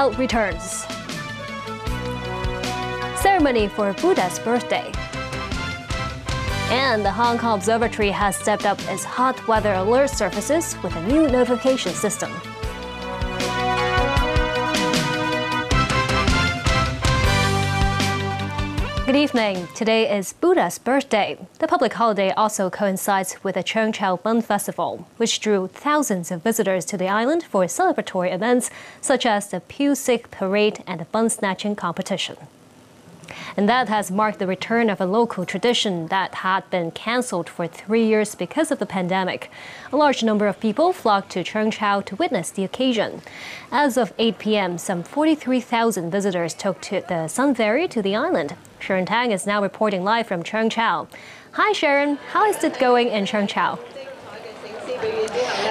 Returns. Ceremony for Buddha's birthday. And the Hong Kong Observatory has stepped up its hot weather alert services with a new notification system. Good evening. Today is Buddha's birthday. The public holiday also coincides with the Watch'PiuSik'InBunFestival, which drew thousands of visitors to the island for celebratory events such as the PiuSik Parade and the bun snatching competition. And that has marked the return of a local tradition that had been cancelled for 3 years because of the pandemic. A large number of people flocked to Cheung Chau to witness the occasion. As of 8 p.m., some 43,000 visitors took to the Sun Ferry to the island. SharonTang is now reporting live from Cheung Chau. Hi Sharon, how is it going in Cheung Chau?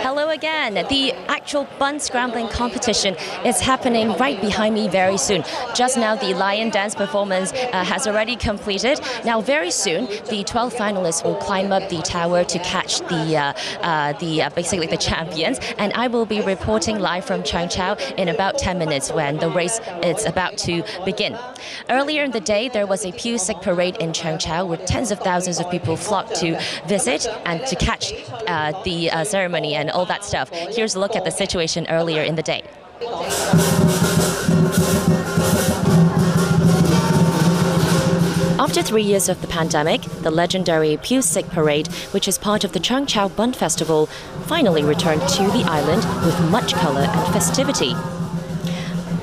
Hello again. The actual bun scrambling competition is happening right behind me very soon. Just now, the lion dance performance has already completed. Now, very soon, the 12 finalists will climb up the tower to catch basically the champions. And I will be reporting live from Cheung Chau in about 10 minutes when the race is about to begin. Earlier in the day, there was a PiuSik parade in Cheung Chau where tens of thousands of people flocked to visit and to catch the ceremony and all that stuff. Here's a look at the situation earlier in the day. After 3 years of the pandemic, the legendary PiuSik Parade, which is part of the Cheung Chau Bun Festival, finally returned to the island with much colour and festivity.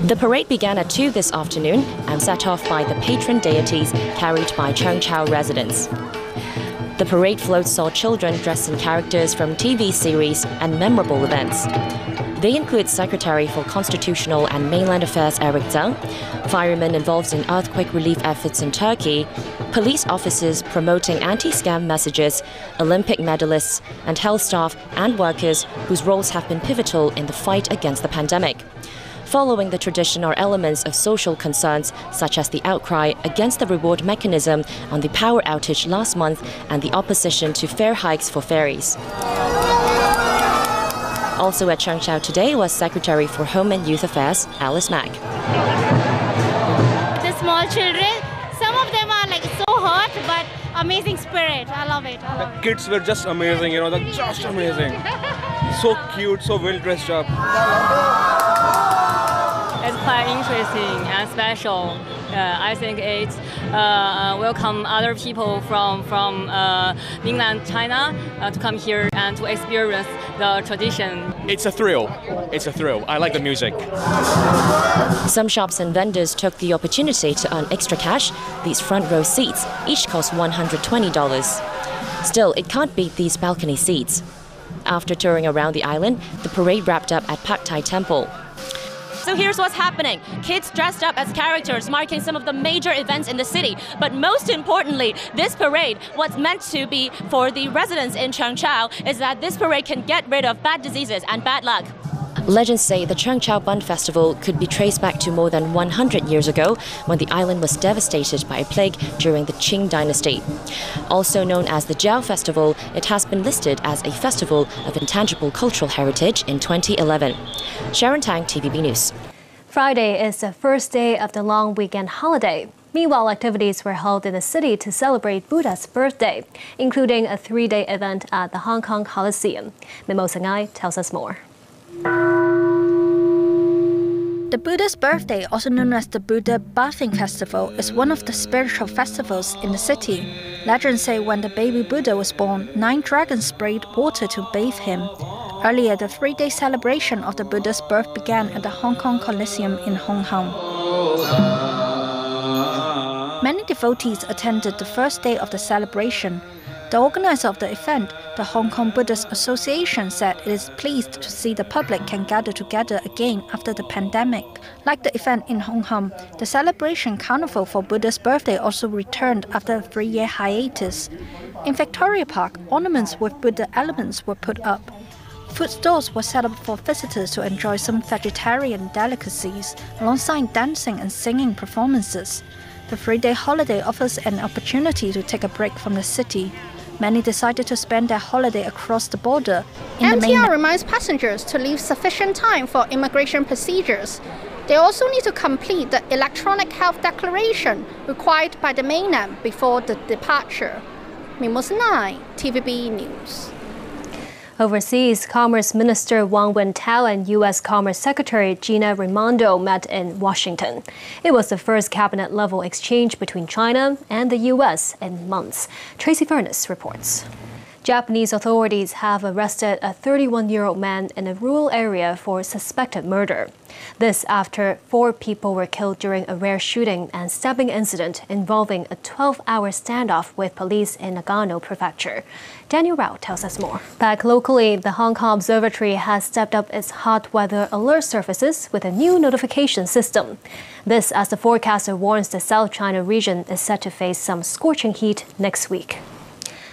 The parade began at 2 this afternoon and set off by the patron deities carried by Cheung Chau residents. The parade float saw children dressed in characters from TV series and memorable events. They include Secretary for Constitutional and Mainland Affairs Eric Tsang, firemen involved in earthquake relief efforts in Turkey, police officers promoting anti-scam messages, Olympic medalists, and health staff and workers whose roles have been pivotal in the fight against the pandemic. Following the tradition are elements of social concerns, such as the outcry against the reward mechanism on the power outage last month and the opposition to fare hikes for ferries. Also at Cheung Chau today was Secretary for Home and Youth Affairs, Alice Mack. The small children, some of them are like so hot, but amazing spirit. I love it. The kids were just amazing, they're just amazing. So cute, so well dressed up. It's quite interesting and special. I think it welcome other people from mainland China to come here and to experience the tradition. It's a thrill. It's a thrill. I like the music. Some shops and vendors took the opportunity to earn extra cash. These front row seats each cost $120. Still, it can't beat these balcony seats. After touring around the island, the parade wrapped up at Pak Thai Temple. So here's what's happening. Kids dressed up as characters marking some of the major events in the city. But most importantly, this parade, what's meant to be for the residents in Cheung Chau, is that this parade can get rid of bad diseases and bad luck. Legends say the Cheung Chau Bun Festival could be traced back to more than 100 years ago when the island was devastated by a plague during the Qing dynasty. Also known as the Jiao Festival, it has been listed as a festival of intangible cultural heritage in 2011. SharonTang, TVB News. Friday is the first day of the long weekend holiday. Meanwhile, activities were held in the city to celebrate Buddha's birthday, including a 3-day event at the Hong Kong Coliseum. Mimo Sangai tells us more. The Buddha's birthday, also known as the Buddha Bathing Festival, is one of the spiritual festivals in the city. Legends say when the baby Buddha was born, 9 dragons sprayed water to bathe him. Earlier, the 3-day celebration of the Buddha's birth began at the Hong Kong Coliseum in Hong Kong. Many devotees attended the first day of the celebration. The organizer of the event, the Hong Kong Buddhist Association, said it is pleased to see the public can gather together again after the pandemic. Like the event in Hong Kong, the celebration carnival for Buddha's birthday also returned after a 3-year hiatus. In Victoria Park, ornaments with Buddha elements were put up. Food stalls were set up for visitors to enjoy some vegetarian delicacies, alongside dancing and singing performances. The 3-day holiday offers an opportunity to take a break from the city. Many decided to spend their holiday across the border. MTR reminds passengers to leave sufficient time for immigration procedures. They also need to complete the electronic health declaration required by the mainland before the departure. Mimosa 9, TVB News. Overseas, Commerce Minister Wang Wentao and U.S. Commerce Secretary Gina Raimondo met in Washington. It was the first cabinet-level exchange between China and the U.S. in months. Tracy Furness reports. Japanese authorities have arrested a 31-year-old man in a rural area for suspected murder. This after 4 people were killed during a rare shooting and stabbing incident involving a 12-hour standoff with police in Nagano Prefecture. Daniel Rao tells us more. Back locally, the Hong Kong Observatory has stepped up its hot weather alert services with a new notification system. This as the forecaster warns the South China region is set to face some scorching heat next week.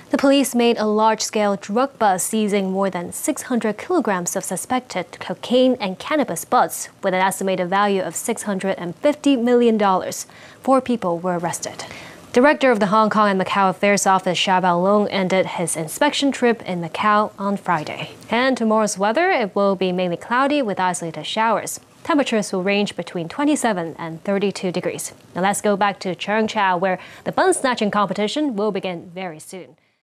The police made a large-scale drug bust seizing more than 600 kilograms of suspected cocaine and cannabis buds with an estimated value of $650 million. 4 people were arrested. Director of the Hong Kong and Macau Affairs Office, Xia Baolong, ended his inspection trip in Macau on Friday. And tomorrow's weather, it will be mainly cloudy with isolated showers. Temperatures will range between 27 and 32 degrees. Now let's go back to Cheung Chau, where the bun snatching competition will begin very soon.